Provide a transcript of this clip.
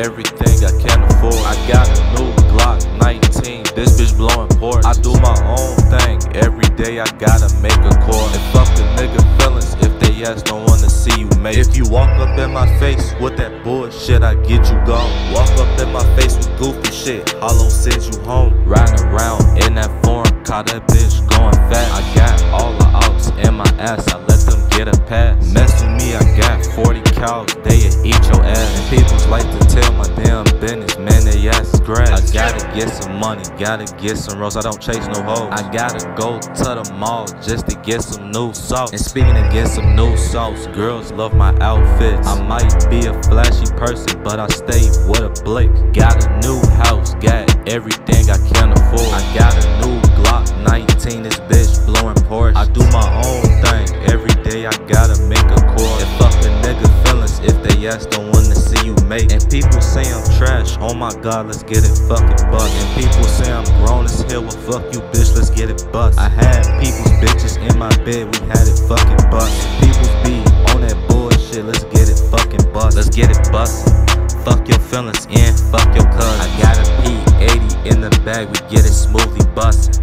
everything I can afford. I got a new Glock 19, this bitch blowing ports. I do my own thing, every day I gotta make a call. And fuck the nigga feelings if they ass don't wanna see you make. If you walk up in my face with that bullshit, I get you gone. Walk up in my face with goofy shit, Hollow sends you home. Riding around in that foreign, caught that bitch going fast. I got all the ops in my ass, I let them get a pass. Mess with me, I got 40 cows, they'll eat your ass. And people's like to tell my damn business, man, they ass is grass. I gotta get some money, gotta get some rolls, I don't chase no hoes. I gotta go to the mall just to get some new sauce. And speaking of get some new sauce, girls love my outfits. I might be a flashy person, but I stay with a blick. Got a new house, got everything I can afford. I got a new Glock 19, this bitch blowing Porsche. I do my own thing, every day I gotta make a call. And fuck the nigga feelings if they ass don't wanna see you make. And people say I'm trash, oh my god, let's get it fucking bust. And people say I'm grown as hell, well fuck you bitch, let's get it bust. I had people's bitches in my bed, we had it fucking bust. People's be on that bullshit, let's get it fucking bust. Let's get it bustin'. Fuck your feelings and fuck your cousin. I got a P80 in the bag, we get it smoothly bustin'.